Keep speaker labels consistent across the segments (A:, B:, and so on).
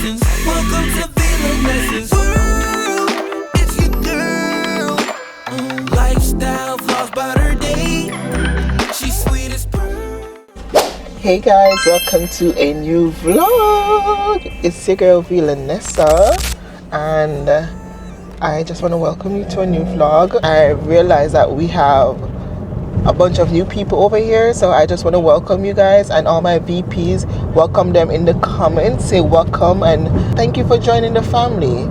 A: lessons. Welcome to V-La-Nessa's world. It's your girl. Lifestyle vlogs about her day. She's sweet as pearl.
B: Hey guys, welcome to a new vlog. It's your girl V-La-Nessa, and I just want to welcome you to a new vlog. I realize that we have a bunch of new people over here, so I just want to welcome you guys, and all my VPs, welcome them in the comments. Say welcome and thank you for joining the family.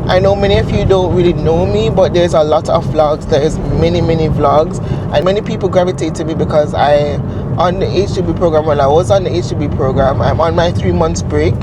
B: I know many of you don't really know me, but there's a lot of vlogs. There's many vlogs, and many people gravitate to me because I on the HTB program. When I was on the HTB program, I'm on my 3 months break,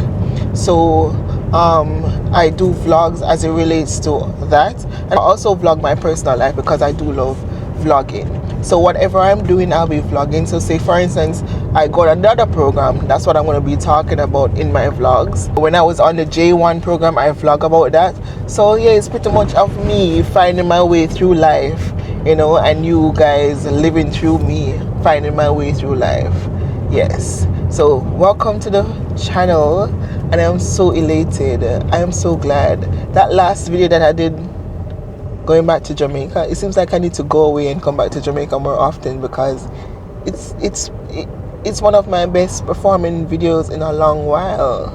B: so I do vlogs as it relates to that, and I also vlog my personal life because I do love vlogging. So whatever I'm doing, I'll be vlogging. So say for instance I got another program, that's what I'm going to be talking about in my vlogs. When I was on the J1 program, I vlog about that. So yeah, it's pretty much of me finding my way through life, you know, and you guys living through me finding my way through life. Yes, so welcome to the channel, and I'm so elated. I am so glad. That last video that I did going back to Jamaica, it seems like I need to go away and come back to Jamaica more often, because it's one of my best performing videos in a long while.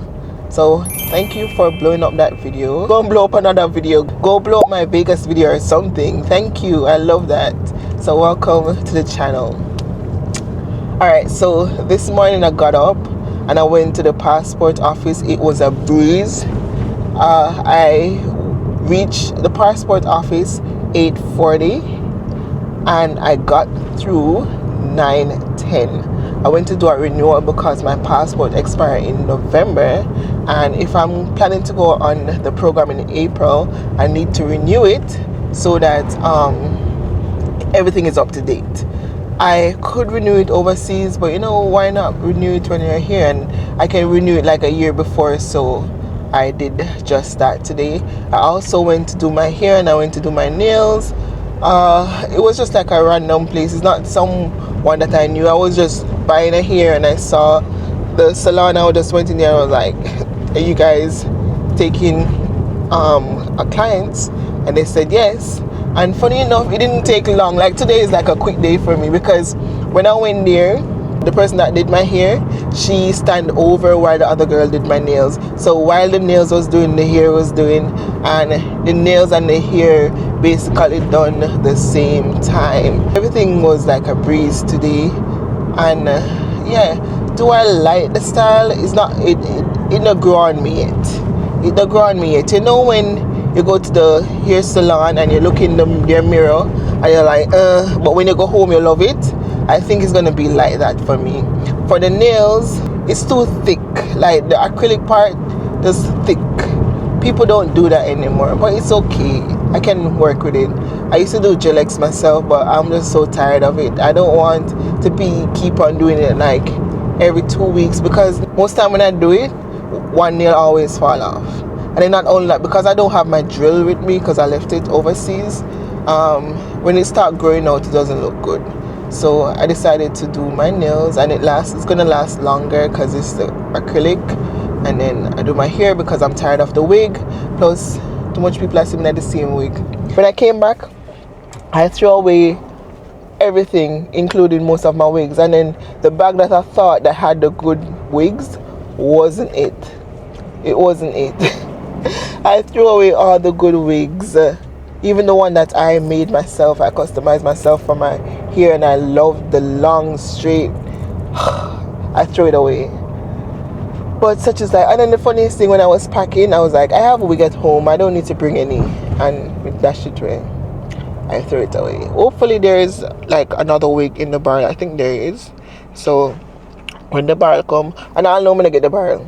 B: So thank you for blowing up that video. Go and blow up another video. Go blow up my Vegas video or something. Thank you, I love that. So welcome to the channel. Alright, so this morning I got up and I went to the passport office. It was a breeze. I reached the passport office 8:40 and I got through 9:10. I went to do a renewal because my passport expired in November, and if I'm planning to go on the program in April, I need to renew it so that everything is up to date. I could renew it overseas, but you know, why not renew it when you're here? And I can renew it like a year before, so I did just that today. I also went to do my hair and I went to do my nails. It was just like a random place. It's not someone that I knew. I was just buying a hair and I saw the salon. I just went in there and I was like, are you guys taking a clients? And they said yes. And funny enough, it didn't take long. Like today is like a quick day for me, because when I went there, the person that did my hair, she stand over while the other girl did my nails. So while the nails was doing, the hair was doing, and the nails and the hair basically done the same time. Everything was like a breeze today. And yeah, do I like the style? It's not, it not grow on me yet. It not grow on me yet. You know when you go to the hair salon and you look in their mirror and you're like, but when you go home you love it? I think it's gonna be like that for me. For the nails, it's too thick. Like the acrylic part is thick. People don't do that anymore, but it's okay. I can work with it. I used to do gel X myself, but I'm just so tired of it. I don't want to keep on doing it like every 2 weeks, because most time when I do it, one nail always fall off. And then not only that, because I don't have my drill with me because I left it overseas, when it starts growing out, it doesn't look good. So I decided to do my nails, and it's gonna last longer because it's the acrylic. And then I do my hair because I'm tired of the wig, plus too much people are seeing at the same wig. When I came back, I threw away everything, including most of my wigs, and then the bag that I thought that had the good wigs wasn't it. It wasn't it. I threw away all the good wigs, even the one that I made myself. I customized myself for my hair, and I loved the long straight. I threw it away. But such is life. And then the funniest thing, when I was packing, I was like, I have a wig at home, I don't need to bring any, and with that shit away, I threw it away. Hopefully there is like another wig in the barrel. I think there is. So when the barrel come, and I'll know I'm gonna get the barrel.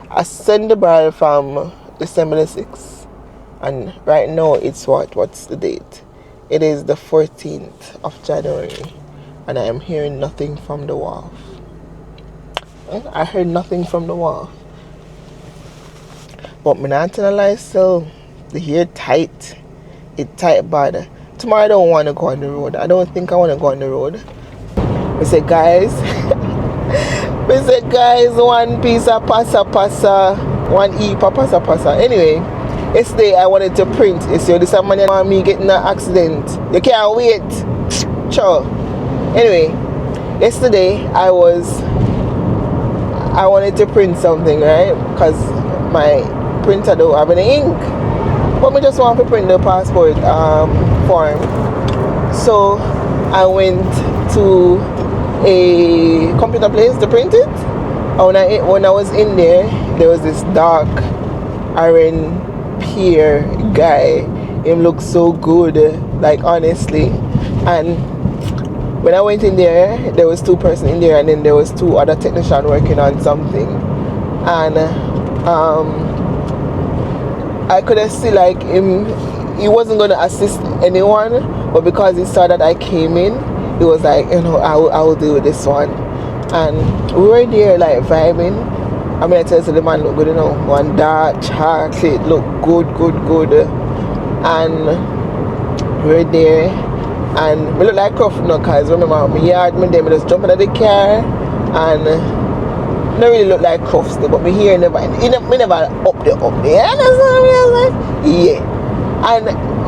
B: I send the barrel from December the 6th, and right now it's what's the date? It is the 14th of January, and I am hearing nothing from the wharf. I heard nothing from the wharf. But me not tell a lie, still the hair tight. It tight bad. Tomorrow I don't want to go on the road. I don't think I want to go on the road. I said, guys, one piece of pasta One E papa pasa. Anyway, yesterday I wanted to print. You see, this man want me getting an accident. You can't wait. Sure. Anyway, yesterday I wanted to print something, right? Because my printer don't have any ink. But I just want to print the passport form. So I went to a computer place to print it. And when I was in there was this dark iron peer guy. Him looked so good, like honestly. And when I went in there was 2 persons in there, and then there was 2 other technicians working on something. And I could see like him, he wasn't going to assist anyone, but because he saw that I came in, he was like, you know, I will do this one. And we were there like vibing. I mean, I tell you, the man look good, you know, one dark chocolate, look good. And we were there, and we look like Croft, you know, because remember, my yard, me just jump into the car, and not really look like Crofts, but me here never up there. And yeah. And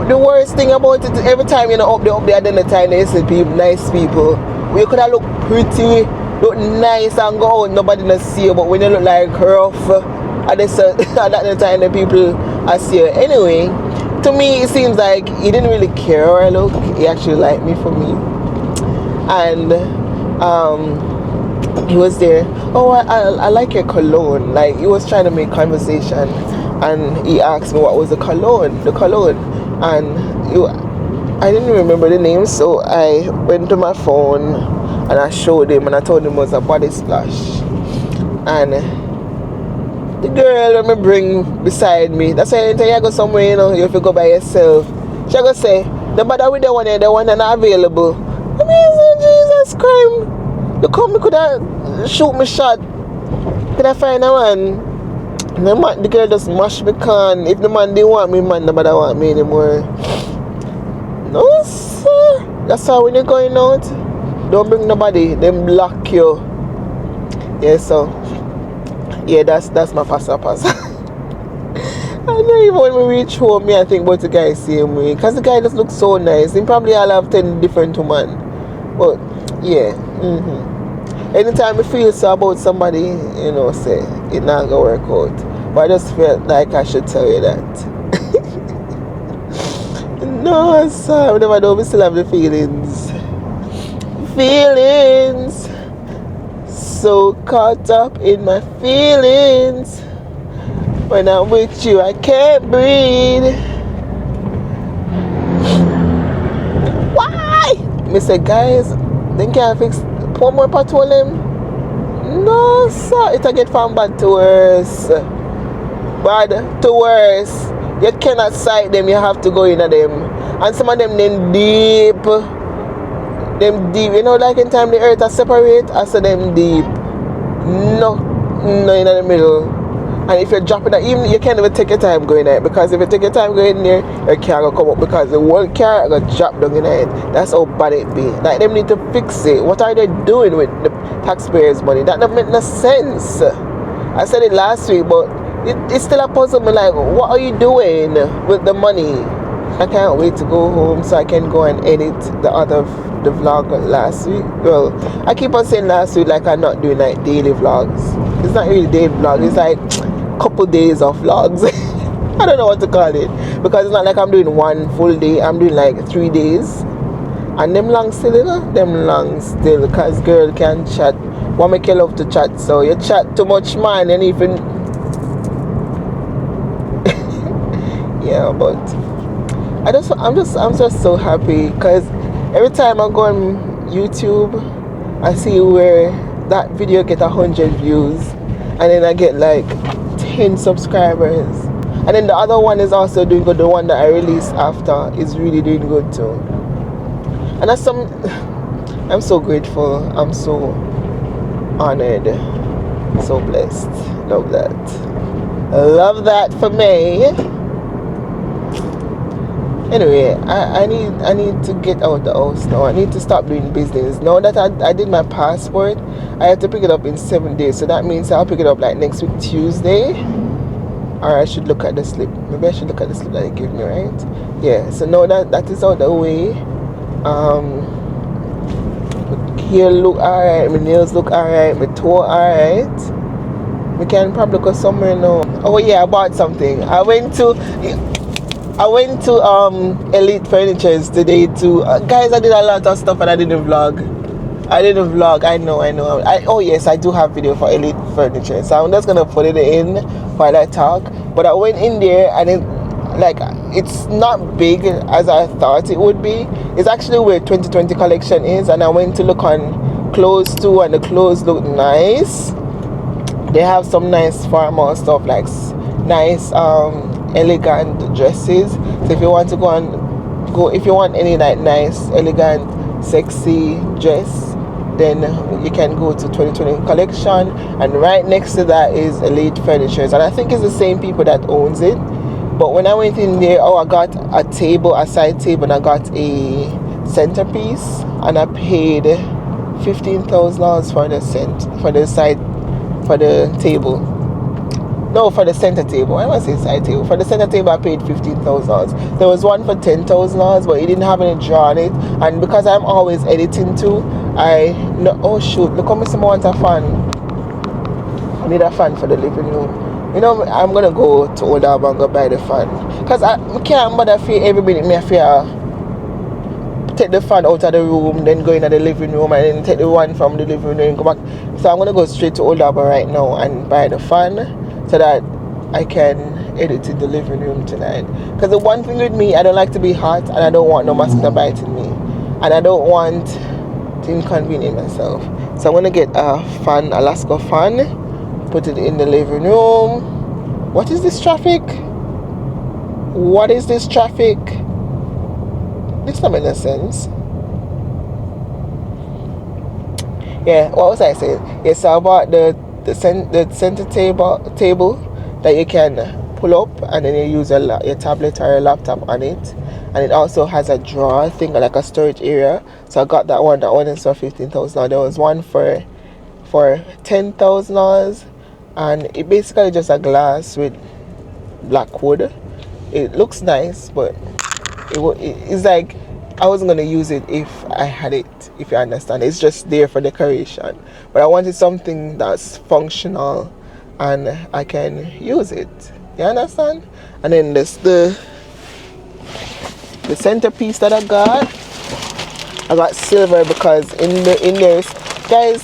B: the worst thing about it, every time you know up there, then the time they see people, nice people, we could have look pretty, look nice and go out, nobody not see you. But when you look like rough, at that time the people I see you. Anyway, to me it seems like he didn't really care how I look. He actually liked me for me. And he was there. Oh, I like your cologne. Like, he was trying to make conversation, and he asked me what was the cologne, and I didn't remember the name, so I went to my phone and I showed him, and I told him it was a body splash. And the girl let me bring beside me, that's why anytime you go somewhere, you know, you have to go by yourself. She go say, the bother with the one not available. I mean, Jesus Christ. You come, me could have shoot me shot. Could I find a man? The girl just mash me can. If the man didn't want me, man, nobody want me anymore. No, sir. That's how when you're going out, don't bring nobody. Them block you. Yeah, so yeah, that's my pasa. I know even when we reach home, me I think about the guy same way, because the guy just looks so nice. He probably all have 10 different women. But yeah, anytime I feel so about somebody, you know, say it not gonna work out. But I just felt like I should tell you that. No, sir, whenever I do, we still have the feelings. So caught up in my feelings. When I'm with you, I can't breathe. Why? Me say, guys, then can't fix one more petroleum. No, sir, it'll get from bad to worse. Bad to worse. You cannot sight them, you have to go in at them. And some of them then deep. You know, like in time the earth are separate, I say them deep. No in the middle. And if you're dropping that, even you can't even take your time going there, because if you take your time going there, your car will come up, because the whole car will drop down in it. That's how bad it be. Like, them need to fix it. What are they doing with the taxpayers' money? That don't make no sense. I said it last week, but it's still a puzzle me, like, what are you doing with the money? I can't wait to go home so I can go and edit the vlog last week. Well, I keep on saying last week like I'm not doing like daily vlogs. It's not really daily vlog, it's like couple days of vlogs. I don't know what to call it, because it's not like I'm doing one full day. I'm doing like 3 days, and them long still, you know, because girl can chat. What make you love to chat? So you chat too much, man, and even yeah, but I'm just so happy, because every time I go on YouTube, I see where that video get 100 views, and then I get like 10 subscribers, and then the other one is also doing good. The one that I released after is really doing good too, and I'm so grateful. I'm so honored, so blessed. Love that for me. Anyway, I need to get out the house now. I need to stop doing business. Now that I did my passport, I have to pick it up in 7 days. So that means I'll pick it up like next week Tuesday. or I should look at the slip. Maybe I should look at the slip that they gave me, right? Yeah, so now that is out the way. Hair look alright, my nails look alright, my toe alright. We can probably go somewhere now. Oh yeah, I bought something. I went to Elite Furnitures today too. Guys, I did a lot of stuff and I didn't vlog. I know. Oh yes, I do have video for Elite Furniture, so I'm just gonna put it in while I talk. But I went in there and it's not big as I thought it would be. It's actually where 2020 collection is, and I went to look on clothes too, and the clothes look nice. They have some nice formal stuff, like nice elegant dresses. So if you want to if you want any like nice elegant sexy dress, then you can go to 2020 collection, and right next to that is Elite Furnitures, and I think it's the same people that owns it. But when I went in there, I got a side table, and I got a centerpiece, and I paid $15,000 for the table. No, for the center table. I want to say side table. For the center table, I paid $15,000. There was one for $10,000, but it didn't have any draw on it. And because I'm always editing too, oh shoot! Look how much I want a fan. I need a fan for the living room. You know, I'm gonna go to Old Harbor and go buy the fan, cause I can't bother for every minute. Me fear take the fan out of the room, then go into the living room, and then take the one from the living room and go back. So I'm gonna go straight to Old Harbor right now and buy the fan, so that I can edit in the living room tonight. Because the one thing with me, I don't like to be hot, and I don't want no mosquito biting me, and I don't want to inconvenience myself. So I'm gonna get a fan, Alaska fan, put it in the living room. What is this traffic? What is this traffic? This don't make no sense. Yeah, what was I saying? Yes, I bought the center table that you can pull up, and then you use your tablet or your laptop on it, and it also has a drawer thing, like a storage area. So I got that one. That one is for $15,000. There was one for $10,000, and it basically just a glass with black wood. It looks nice, but it's like I wasn't gonna use it if I had it, if you understand. It's just there for decoration, but I wanted something that's functional and I can use it, you understand? And then this the centerpiece that I got silver, because in there, guys,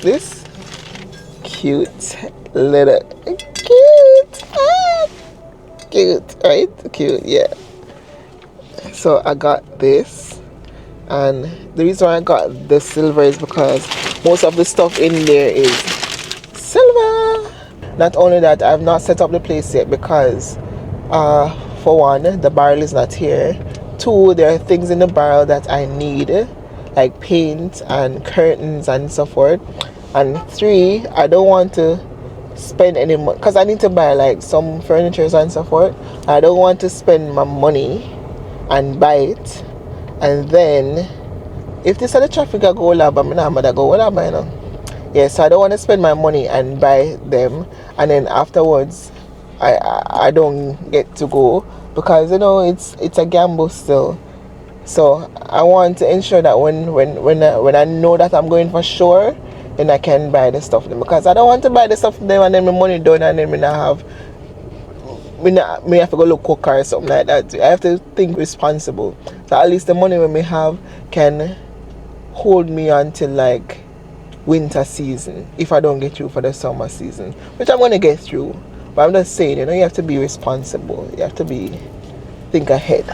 B: this cute, right? Cute, yeah. So I got this, and the reason why I got the silver is because most of the stuff in there is silver. Not only that, I've not set up the place yet because for one, the barrel is not here. Two, there are things in the barrel that I need, like paint and curtains and so forth. And three, I don't want to spend any money, because I need to buy like some furniture and so forth. I don't want to spend my money and buy it, and then if this are the traffic I go lab, I'm not go lab, you know. Yeah, so I don't want to spend my money and buy them, and then afterwards I don't get to go, because you know it's a gamble still. So I want to ensure that when I know that I'm going for sure, then I can buy the stuff then, because I don't want to buy the stuff then and then my money done and then me have to go look cook or something like that. I have to think responsible. So at least the money we may have can hold me until like winter season, if I don't get through for the summer season, which I'm gonna get through. But I'm just saying, you know, you have to be responsible. You have to think ahead.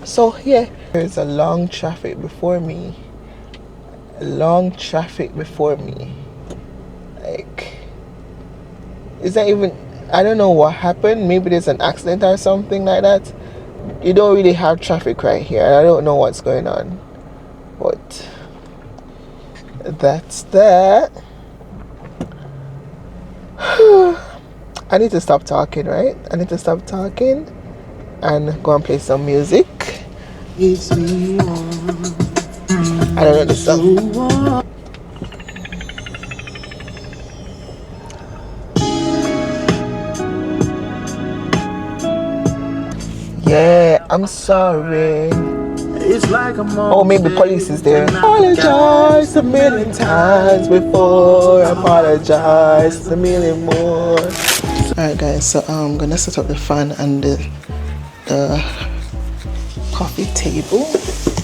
B: So yeah, there's a long traffic before me. Like, is that even? I don't know what happened. Maybe there's an accident or something like that. You don't really have traffic right here. I don't know what's going on. But that's that. I need to stop talking, right? I need to stop talking and go and play some music. I don't know this song. Yeah, I'm sorry.
A: It's like I'm
B: Oh, maybe police is there. Apologize a million times before. Apologize a million more. Alright guys, so I'm gonna set up the fan and the coffee table.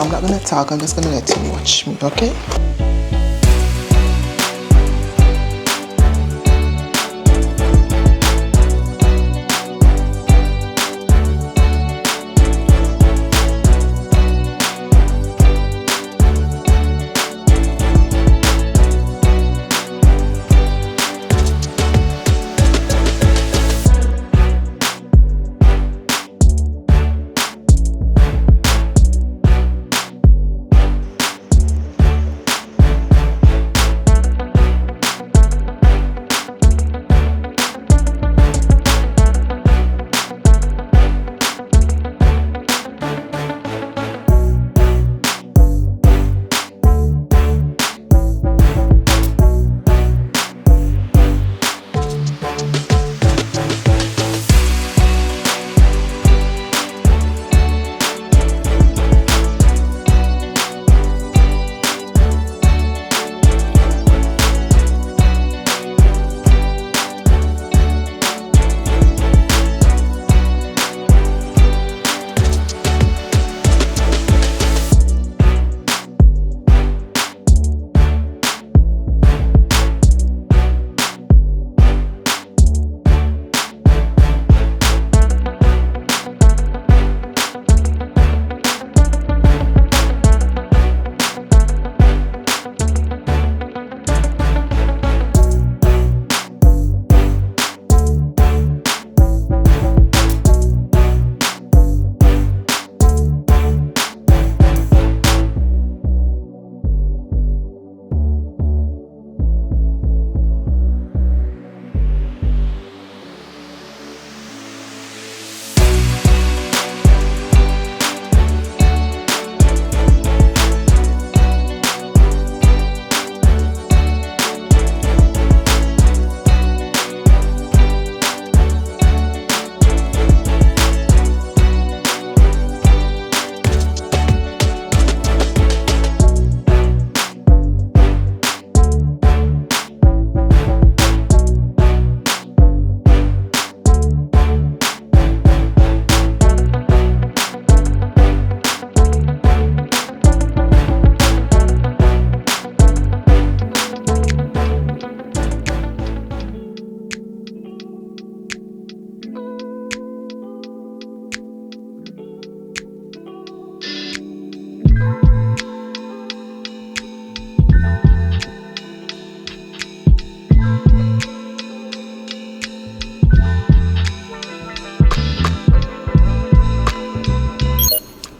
B: I'm not gonna talk, I'm just gonna let you watch me, okay?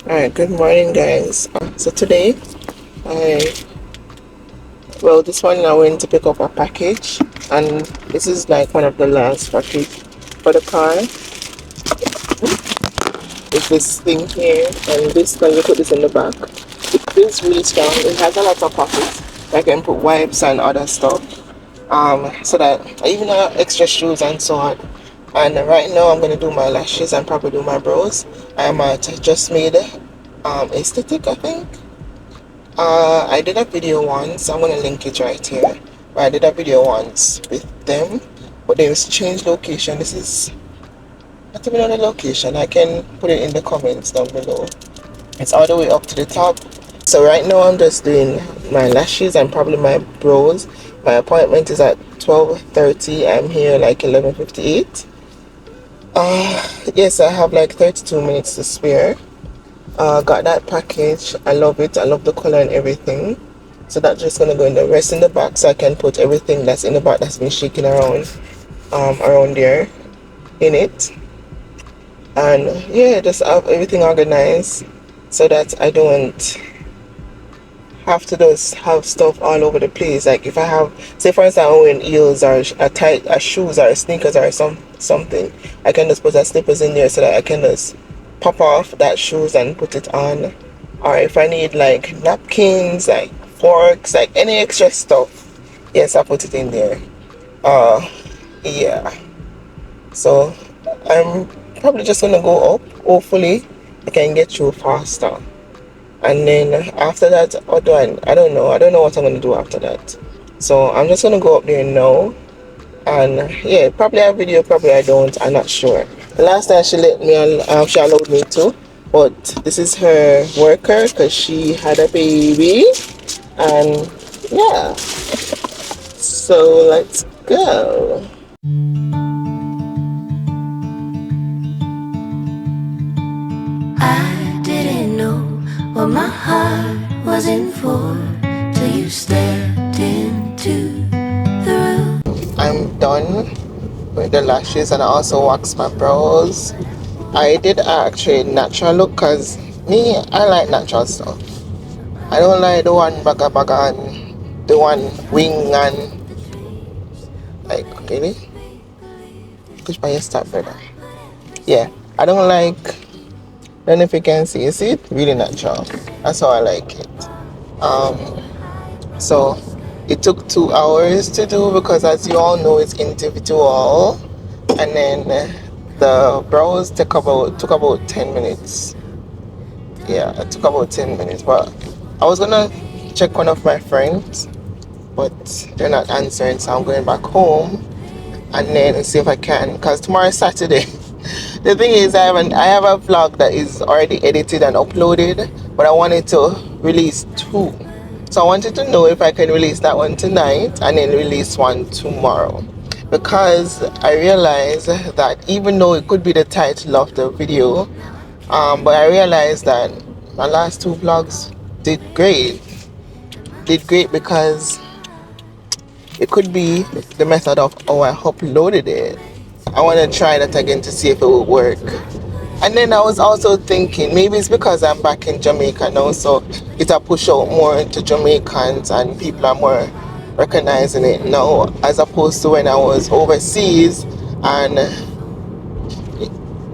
B: Alright, good morning guys. So today, this morning I went to pick up a package, and this is like one of the last package for the car. It's this thing here, and this, when you put this in the back, it feels really strong. It has a lot of pockets. I can put wipes and other stuff, so that I even have extra shoes and so on. And right now I'm going to do my lashes and probably do my brows. I'm at Just Made Aesthetic, I think. I did a video once. I'm going to link it right here. I did a video once with them, but they was changed location. This is not even on the location. I can put it in the comments down below. It's all the way up to the top. So right now I'm just doing my lashes and probably my brows. My appointment is at 12:30. I'm here like 11:58. Yes, I have like 32 minutes to spare. Got that package. I love it. I love the color and everything. So that's just gonna go in the rest in the box, so I can put everything that's in the box that's been shaking around there in it. And yeah, just have everything organized so that I don't have to just have stuff all over the place. Like if I have, say for instance, I'm wearing heels or shoes or sneakers or something, I can just put the slippers in there so that I can just pop off that shoes and put it on. Or if I need like napkins, like forks, like any extra stuff, yes, I put it in there. Yeah, so I'm probably just gonna go up hopefully I can get through faster. And then after that, I don't know what I'm gonna do after that. So I'm just gonna go up there now, and yeah, probably I have video, probably I don't, I'm not sure. The last time she let me she allowed me to, but this is her worker because she had a baby. And yeah, so let's go.
A: I didn't know what my heart was in for till you stepped into the room.
B: I'm done with the lashes, and I also waxed my brows. I did actually natural look because me, I like natural stuff. I don't like the one baga baga and the one wing and like really. Push by your step brother. Yeah, I don't like. Then if you can see, you see it really natural. That's how I like it. So it took 2 hours to do because, as you all know, it's individual. And then the brows took about 10 minutes. Yeah, it took about 10 minutes. But I was gonna check one of my friends, but they're not answering, so I'm going back home and then see if I can, because tomorrow is Saturday. The thing is, I have a vlog that is already edited and uploaded, but I wanted to release 2. So I wanted to know if I can release that one tonight and then release one tomorrow, because I realized that even though it could be the title of the video, but I realized that my last 2 vlogs did great because it could be the method of how I uploaded it. I want to try that again to see if it will work. And then I was also thinking maybe it's because I'm back in Jamaica now, so it'll push out more into Jamaicans and people are more recognizing it now, as opposed to when I was overseas, and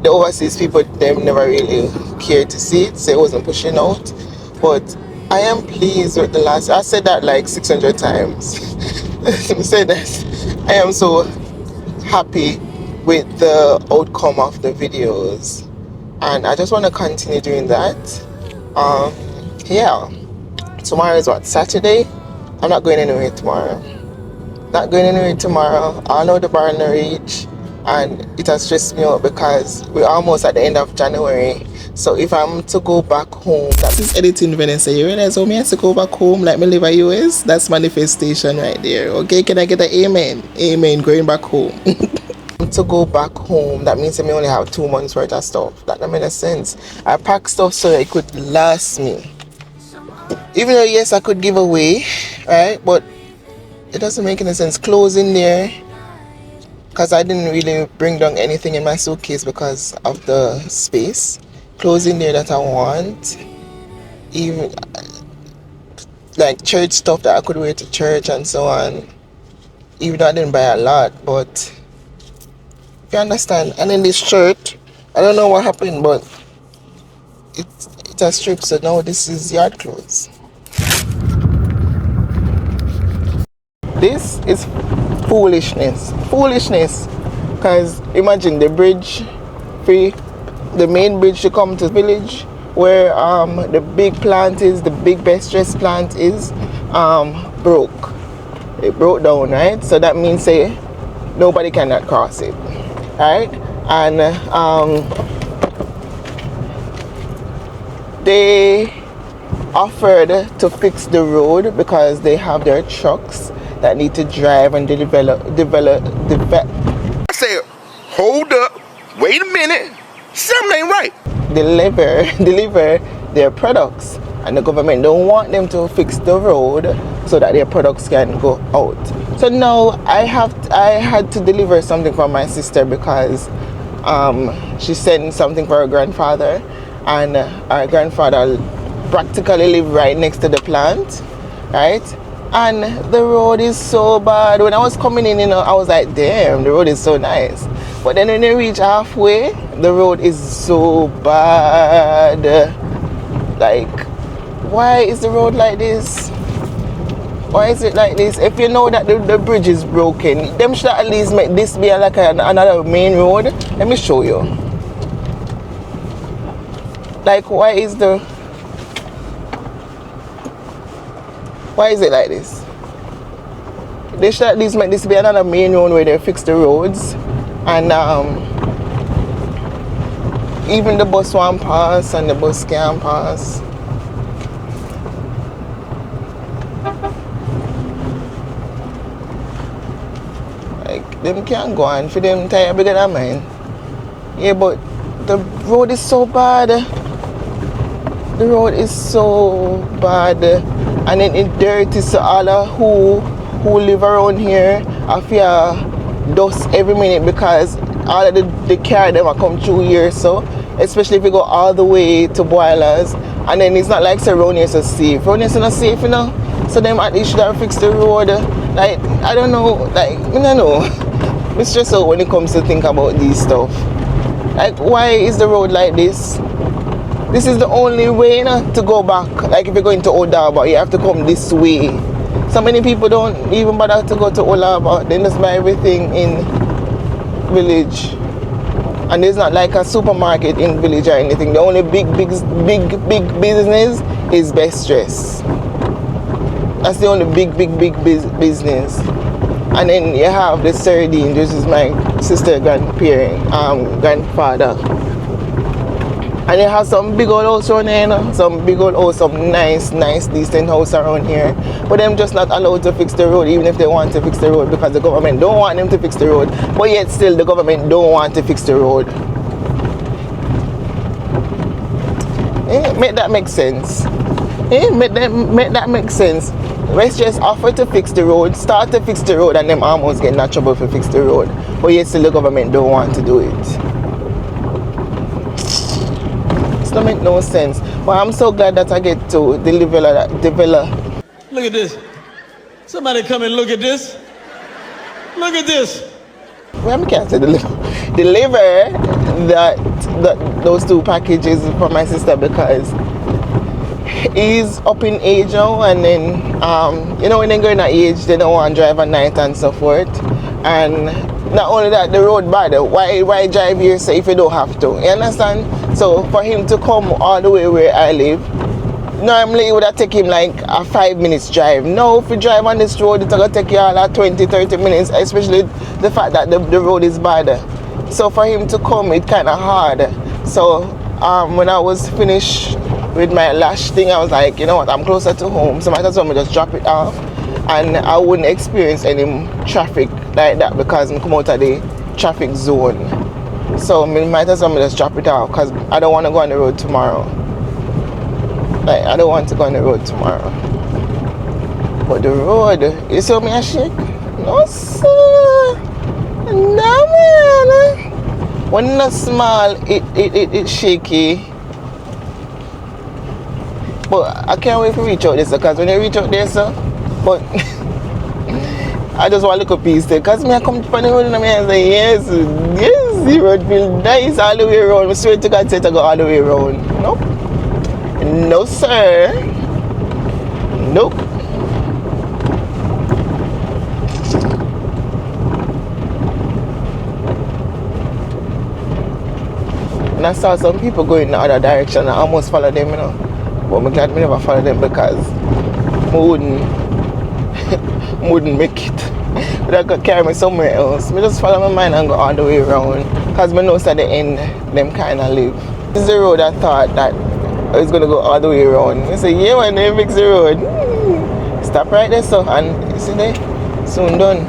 B: the overseas people, them never really cared to see it, so it wasn't pushing out. But I am pleased with the last. I said that like 600 times. I said that I am so happy with the outcome of the videos, and I just want to continue doing that. Yeah, tomorrow is what, Saturday? I'm not going anywhere tomorrow. Not going anywhere tomorrow. I know the bar in the reach, and it has stressed me out because we're almost at the end of January. So if I'm to go back home, that is editing V-La-Nessa. You realize how me has to go back home like me live at US? That's manifestation right there. Okay, can I get an amen? Amen, going back home. To go back home, that means I may only have 2 months worth of stuff. That doesn't make sense. I pack stuff so it could last me. Even though yes, I could give away, right? But it doesn't make any sense. Clothes in there, because I didn't really bring down anything in my suitcase because of the space. Clothes in there that I want, even like church stuff that I could wear to church and so on. Even though I didn't buy a lot, but if you understand. And in this shirt, I don't know what happened, but it has stripped, so now this is yard clothes. This is foolishness, because imagine the bridge free, the main bridge to come to the village where the big plant is, the big best dress plant is, broke. It broke down, right? So that means say nobody cannot cross it, right? And they offered to fix the road because they have their trucks that need to drive and develop.
C: I said, hold up, wait a minute, something ain't right.
B: Deliver their products, and the government don't want them to fix the road so that their products can go out. So now I had to deliver something for my sister because she sent something for her grandfather, and our grandfather practically live right next to the plant, right? And the road is so bad. When I was coming in, I was like, damn, the road is so nice. But then when you reach halfway, the road is so bad. Like, why is the road like this? Why is it like this? If you know that the bridge is broken, them should at least make this be like another main road. Let me show you. Like, why is it like this? They should at least make this be another main road where they fix the roads, and even the bus won't pass and the bus can't pass. Like, them can't go on for them tire bigger than mine. Yeah, but the road is so bad. The road is so bad, and then it's dirty. So all who live around here, I fear dust every minute because all of the car them are come through here. So especially if you go all the way to Boilers, and then it's not like so around here so safe. Around here so not safe, you know. So them at least should have fixed the road. Like, I don't know. Like, I don't know. I'm stressed out when it comes to think about these stuff. Like, why is the road like this? This is the only way, you know, to go back. Like, if you're going to Odaba, you have to come this way. So many people don't even bother to go to Olaba. They just buy everything in village. And there's not like a supermarket in village or anything. The only big business is Best Dress. That's the only big business. And then you have the sardine. This is my sister grandfather. And you have some big old house around here, you know? Some big old house, some nice, decent house around here. But them just not allowed to fix the road, even if they want to fix the road, because the government don't want them to fix the road. But yet still, the government don't want to fix the road. Make that make sense. Make that make sense. Let's just offer to fix the road, start to fix the road, and them almost get in trouble to fix the road. But yet still, the government don't want to do it. It don't make no sense. But I'm so glad that I get to deliver.
D: Look at this. Somebody come and look at this. Look at this.
B: Well, I can't say deliver those two packages for my sister because he's up in age now, and then you know, when they go in that age, they don't want to drive at night and so forth. And not only that, the road bad. Why drive here so if you don't have to? You understand? So for him to come all the way where I live, normally it would have taken him like a 5 minutes drive. No, if you drive on this road, it's going to take you all 20-30 minutes, especially the fact that the road is bad. So for him to come, it's kind of hard. So when I was finished with my lash thing, I was like, you know what, I'm closer to home, so might as well just drop it off, and I wouldn't experience any traffic like that because I come out of the traffic zone. So I might as well just drop it off because I don't want to go on the road tomorrow. Like, I don't want to go on the road tomorrow. But the road, you see me a shake? No sir, no man. When it's small, it's shaky. But I can't wait to reach out this because when you reach out there, sir, but I just want to look a piece there because I come to the road and I say, yes, the road feels nice all the way around. I swear to God, say to go all the way around. Nope. No, sir. Nope. And I saw some people going in the other direction. I almost followed them, you know. But I'm glad I never followed them because I wouldn't make it. But I could carry me somewhere else. I just follow my mind and go all the way around. Because I know at the end, them kind of live. This is the road I thought that I was going to go all the way around. I say, yeah, when they fix the road. Stop right there, so. And you see there? Soon done.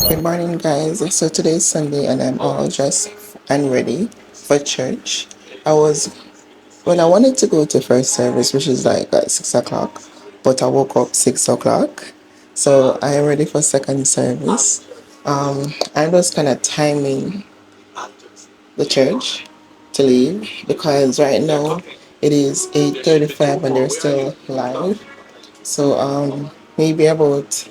B: Good morning, guys. So today is Sunday and I'm all dressed and ready for church. I wanted to go to first service, which is like at 6 o'clock, but I woke up 6 o'clock So I am ready for second service. I'm just kind of timing the church to leave because right now it is 8:35 and they're still live. So maybe about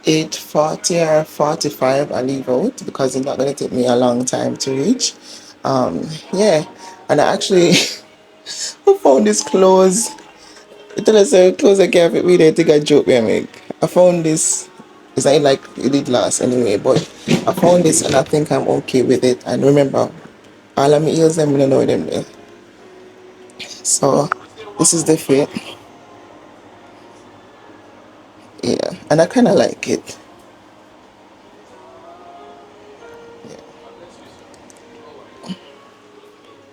B: 8:40 or 45 I leave out because it's not going to take me a long time to reach. Yeah, and I actually I found this clothes. It tell us clothes I can't fit with it. I think I joke we make. I found this. It's not like it did last anyway, but I found this and I think I'm okay with it. And remember, all of my heels them, I don't know them there. So this is the fit. Yeah, and I kind of like it.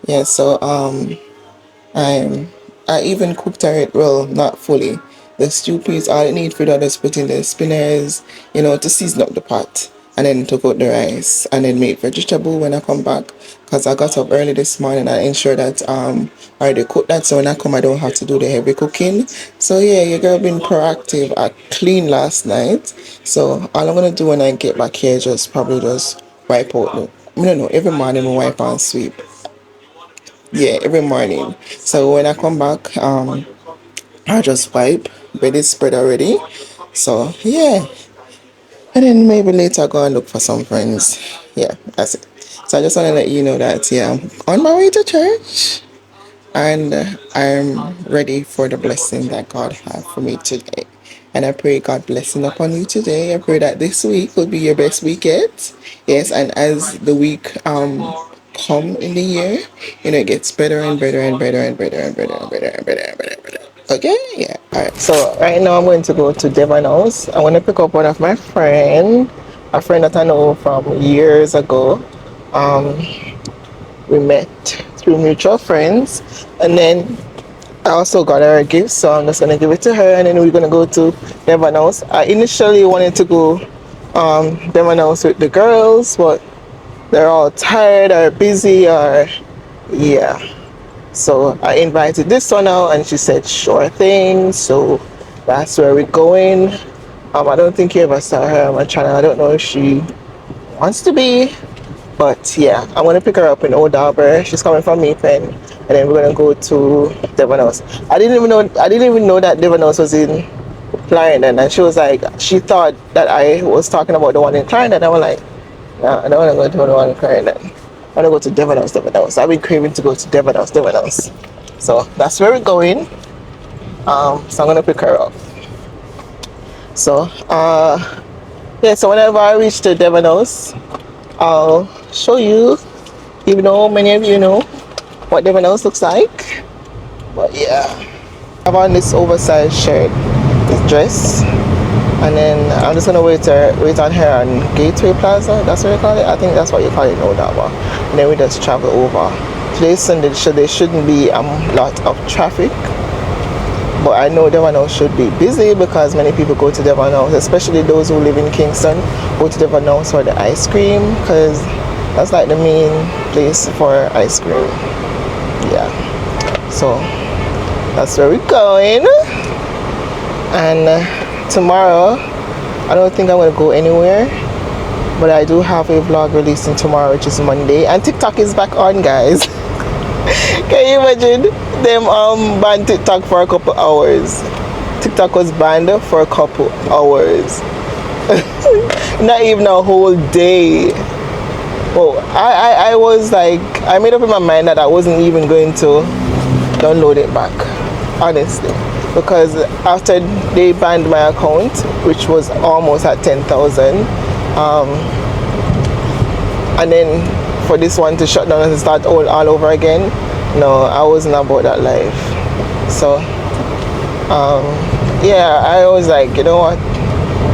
B: Yeah, so I'm I even cooked it, well, not fully. The stew peas, all I need for that is put in the spinners, to season up the pot. And then took out the rice and then make vegetable when I come back. Because I got up early this morning and I ensure that I already cooked that so when I come I don't have to do the heavy cooking. So yeah, your girl been proactive. I cleaned last night. So all I'm gonna do when I get back here is just probably just wipe out the no, every morning I wipe and sweep. Yeah, every morning. So when I come back, I just wipe, bed is spread already. So yeah, and then maybe later go and look for some friends. Yeah, that's it. So I just want to let you know that yeah, I'm on my way to church, and I'm ready for the blessing that God has for me today. And I pray God blessing upon you today. I pray that this week will be your best week yet. Yes, and as the week come in the year, it gets better and better and better and better and better and better and better and better and better. Okay, yeah. Alright. So right now I'm going to go to Devon house. I want to pick up one of my friend, a friend that I know from years ago. We met through mutual friends, and then I also got her a gift, so I'm just gonna give it to her, and then we're gonna go to Devon house. I initially wanted to go Devon house with the girls, but they're all tired or busy or yeah. So I invited this one out, and she said sure thing. So that's where we're going. I don't think you ever saw her on my channel. I don't know if she wants to be. But yeah, I'm gonna pick her up in Old Harbor. She's coming from Maypen, and then we're gonna go to Devon House. I didn't even know that Devon House was in Clarendon, and she was like, she thought that I was talking about the one in Clarendon. I was like, nah, I don't wanna go to the one in Clarendon. I wanna go to Devon House, Devon House. I've been craving to go to Devon House, Devon House. So that's where we're going. So I'm gonna pick her up. So yeah, so whenever I reach the Devon House, I'll show you, even though many of you know what Devon House looks like. But yeah, I have on this oversized shirt, this dress, and then I'm just gonna wait on her on Gateway Plaza. That's what you call it. I think that's what you call it in Odaba. And then we just travel over. Today's Sunday, so there shouldn't be a lot of traffic. But I know Devon House should be busy because many people go to Devon House, especially those who live in Kingston, go to Devon House for the ice cream because that's like the main place for ice cream. Yeah. So that's where we're going. And tomorrow, I don't think I'm going to go anywhere. But I do have a vlog releasing tomorrow, which is Monday. And TikTok is back on, guys. Can you imagine them banned TikTok for a couple hours? TikTok was banned for a couple hours. Not even a whole day. Well, I was like, I made up in my mind that I wasn't even going to download it back, honestly. Because after they banned my account, which was almost at 10,000, and then for this one to shut down and start all over again, no, I wasn't about that life. So yeah, I was like, you know what,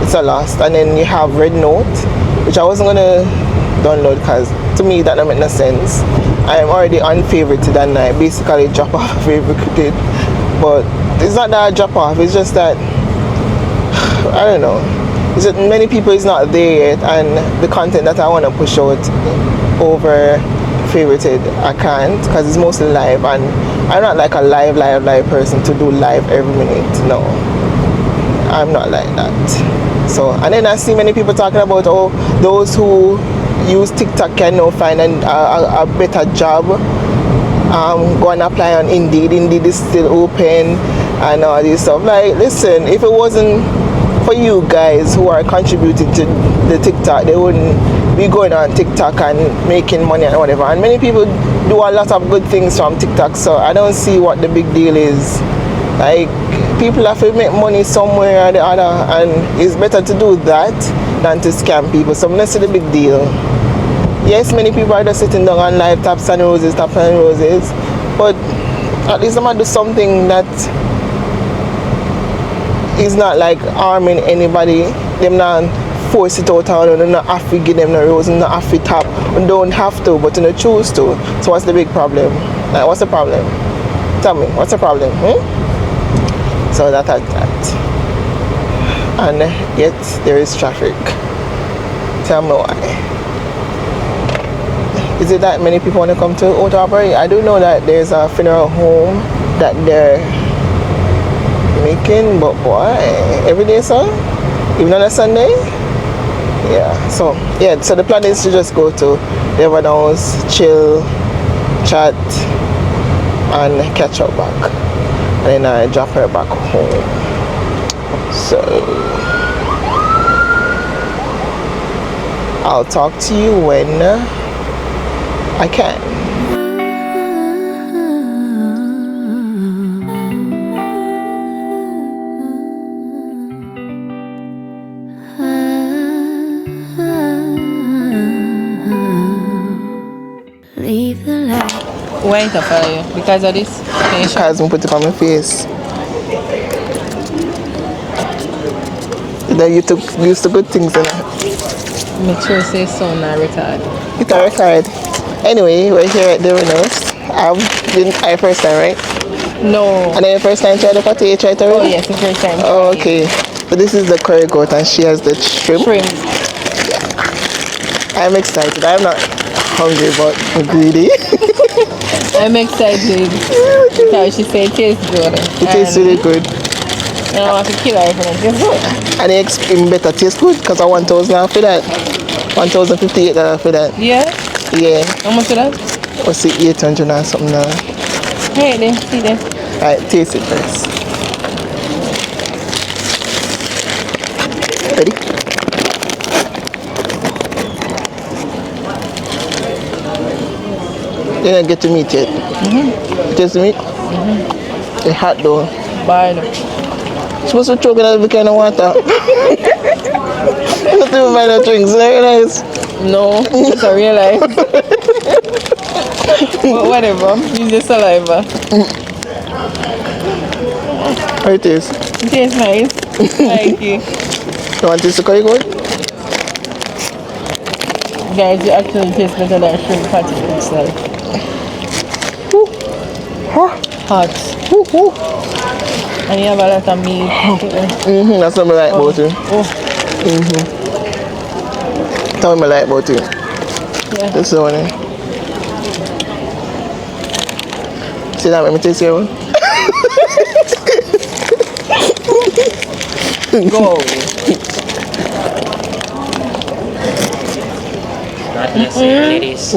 B: it's a loss. And then you have Red Note, which I wasn't gonna download because to me that don't make no sense. I am already unfavorited and I basically drop off favorited, but it's not that I drop off, it's just that I don't know, it's that many people is not there yet, and the content that I want to push out over favorited I can't because it's mostly live, and I'm not like a live person to do live every minute. No, I'm not like that. So, and then I see many people talking about how those who use TikTok can now find a better job. Go and apply on Indeed. Indeed is still open and all this stuff. Like, listen, if it wasn't for you guys who are contributing to the TikTok, they wouldn't be going on TikTok and making money and whatever. And many people do a lot of good things from TikTok, so I don't see what the big deal is. Like, people have to make money somewhere or the other, and it's better to do that than to scam people. So I'm not see the big deal. Yes, many people are just sitting down on live taps and roses, but at least I'm gonna do something that is not like harming anybody. Them not force it out on them, not have to give them the rose, not have to tap, and don't have to, but you don't choose to. So what's the big problem? Like, what's the problem? Tell me, what's the problem? So that. And yet there is traffic. Tell me why. Is it that many people want to come to Auto Opera? I do know that there's a funeral home that they're making, but boy, every day, so even on a Sunday. Yeah, so the plan is to just go to Devon house, chill, chat, and catch up back, and then I drop her back home. So I'll talk to you when I can.
E: Leave the light.
F: Why is it for you? Because of this?
B: Because I put it on my face. Then you used to good things in it.
F: Make sure say so not retard.
B: It's a record. Anyway, we're here at the I've been first time, right?
F: No.
B: And then your first time try the patty, you tried to
F: Oh yes, the first time.
B: Oh, okay. So this is the curry goat and she has the shrimp. I'm excited. I'm not hungry but greedy.
F: I'm excited because she said it tastes good.
B: It tastes really good.
F: And I want to kill her for it. It's good.
B: And it better taste good because I 1,000 for that. $1,058 for that.
F: Yeah?
B: Yeah.
F: How much for that?
B: What's it, 800 or something now?
F: Hey then, see then.
B: Alright, taste it first. Ready? You didn't get to meat yet. Taste the meat? It's hot though.
F: Bad.
B: You're supposed to choke it out every kind of water. You don't even buy no drinks, you realize?
F: No, it's a real life. But whatever, use your saliva.
B: How it tastes?
F: It tastes nice. Thank you.
B: You want this to curry goat?
F: Guys, it actually tastes better than shrimp patty itself. Hot. And you have a lot of meat.
B: That's what I like about it. Tell me I like about it.
F: Yeah.
B: This is one. See that, let me taste your one.
F: Go.
G: Not necessarily this.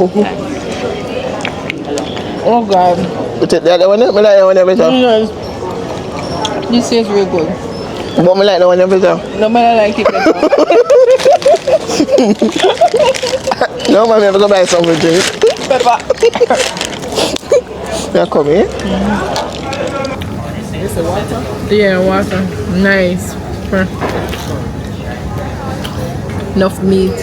F: Oh God.
B: You take the other one? I like that one better.
F: Yes. This tastes real good.
B: But I like that one better.
F: Nobody like it better.
B: No, man, I'm going to buy some for drink.
F: Pepper.
B: You come here?
F: Yeah, water. Nice. Enough meat.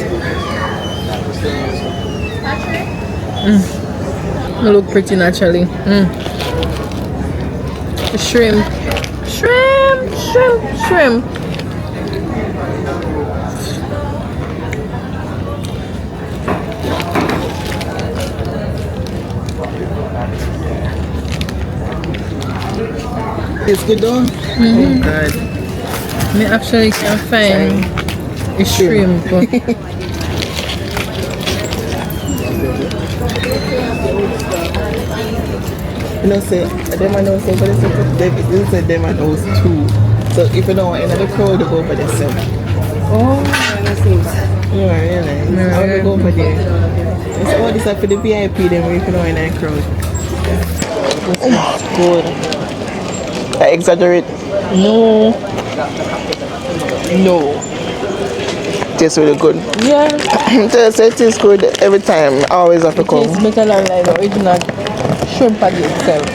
F: It look pretty naturally. Shrimp. Shrimp.
B: It's good though? Oh God.
F: Me actually can find a shrimp.
B: You know, say, them I know, say, but this is them I know too. So if you don't want another crowd, you go for the same.
F: Oh, I see that.
B: Yeah, really. I want to go for there. It's all this up for the VIP, then we can go in and crowd.
F: Good.
B: I exaggerate.
F: No. No.
B: Tastes really good.
F: Yeah.
B: It tastes good every time. I always have to
F: It
B: come.
F: tastes better than like the original shrimp patty itself.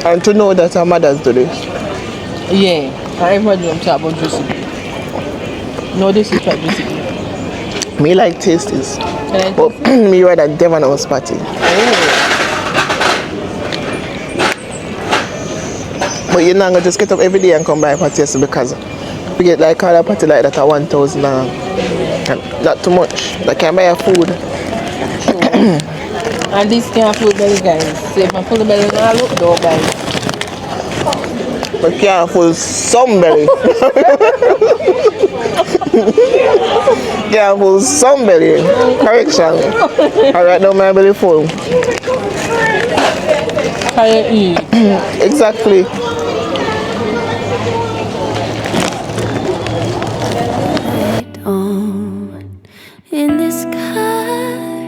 B: And to know that our mothers do this.
F: Yeah. I ever do them talk about juicy. No, this is what juicy.
B: Me like tasties.
F: Can I
B: But
F: taste it?
B: me rather Devon house party. But you're not gonna just get up every day and come by for taste because we get like all a party like that at 1,000 and not too much. Like can buy a food.
F: And this can full belly, guys. So if I full belly, I look though, guys.
B: But can't full some belly. Can't full some belly. Correction. Alright now my belly full.
F: Can you eat?
B: Exactly.
E: On in the sky,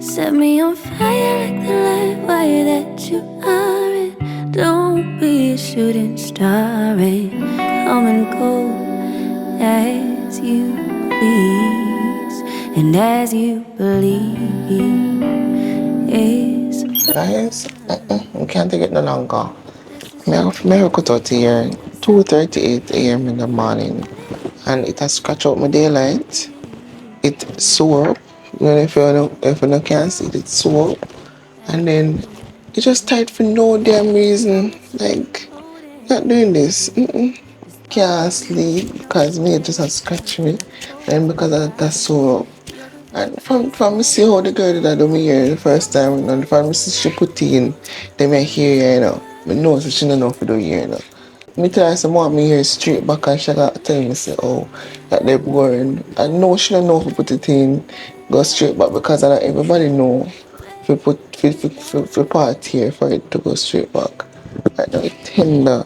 E: set me on fire like the light wire that you are. And don't be a shooting star, and come and go as you please and as you believe.
B: Guys, we can't take it no longer. I cut out here 2:38 a.m. in the morning and it has scratched out my daylight. It sore up. If you no can see it, it's sore up. And then it just tight for no damn reason. Like, not doing this. Can't sleep because me it just has scratched me. And because of that sore up. And from me see how the girl that do me here the first time, and from me see she put in, then me hear you know. I know so she don't know if to do here, you know. Me tell her some want me here straight back and she got tell me say, oh, that they're boring. I know she don't know if to put it in, go straight back because I everybody know if you put if you part here for it to go straight back. I know it's tender.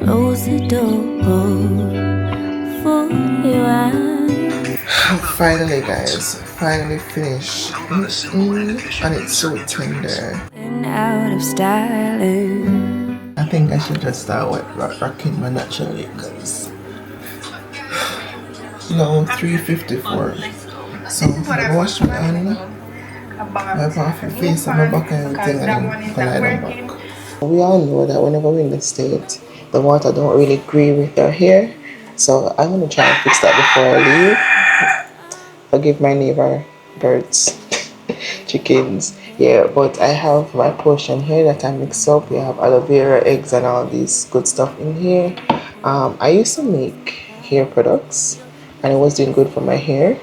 E: Close the door for your eyes.
B: Finally guys, finally finished. And it's so tender.
E: And out of styling.
B: I think I should just start with rocking my naturally because now 3:54. So I wash my hand, wipe off my face and my back and everything and then I lie down back. We all know that whenever we're in the state, the water don't really agree with our hair. So I'm gonna try and fix that before I leave. Forgive my neighbor birds, chickens. Yeah, but I have my portion here that I mix up. We have aloe vera, eggs, and all these good stuff in here. I used to make hair products, and it was doing good for my hair.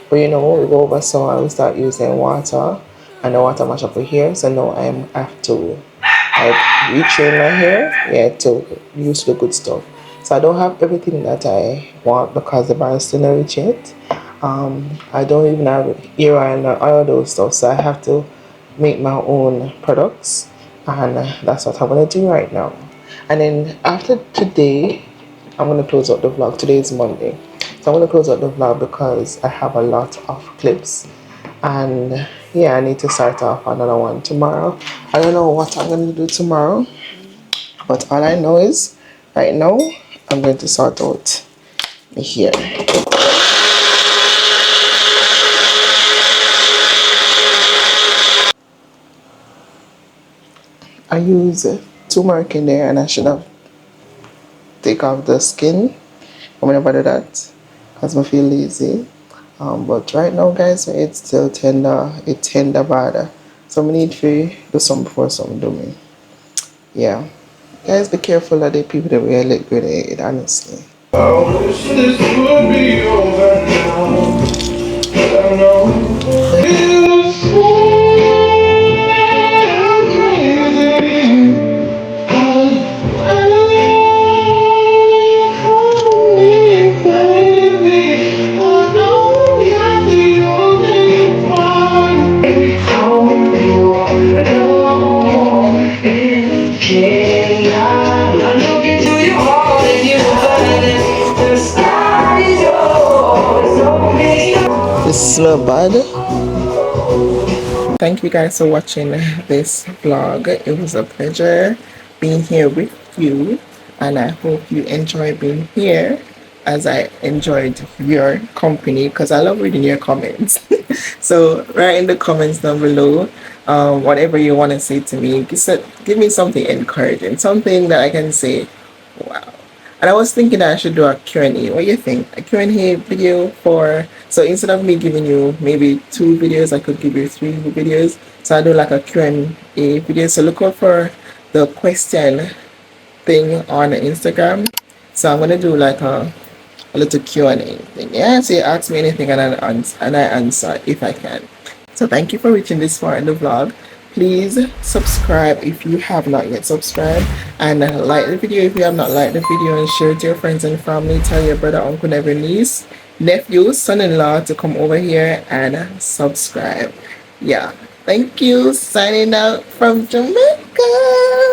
B: But you know, we go over so I will start using water, and the water mash up with hair. So now I have to retrain my hair, yeah, to use the good stuff. So I don't have everything that I want because the brand still not rich yet. I don't even have ear oil or all those stuff, so I have to make my own products, and that's what I'm gonna do right now. And then after today, I'm gonna close out the vlog. Today is Monday, so I'm gonna close out the vlog because I have a lot of clips, and yeah, I need to start off another one tomorrow. I don't know what I'm gonna do tomorrow, but all I know is right now I'm going to sort out here. I use turmeric in there and I should have take off the skin. I'm gonna do that because I feel lazy. But right now guys, it's still tender, it's tender bad. So I need to do something before something do me. Yeah. Guys, be careful of the people that wear liquid aid, honestly. I wish this would be over now. I know. I know This smell bad. Thank you guys for watching this vlog. It was a pleasure being here with you, and I hope you enjoy being here as I enjoyed your company, because I love reading your comments. So write in the comments down below whatever you want to say to me. Give me something encouraging, something that I can say, wow. And I was thinking that I should do a Q&A. What do you think? A Q&A video for, so instead of me giving you maybe 2 videos, I could give you 3 videos. So I do like a Q&A video. So look out for the question thing on Instagram. So I'm gonna do like a little Q&A thing. Yeah, so you ask me anything and I answer if I can. So thank you for reaching this far in the vlog. Please subscribe if you have not yet subscribed, and like the video if you have not liked the video, and share it to your friends and family. Tell your brother, uncle, niece, nephew, son-in-law to come over here and subscribe. Yeah, thank you. Signing out from Jamaica.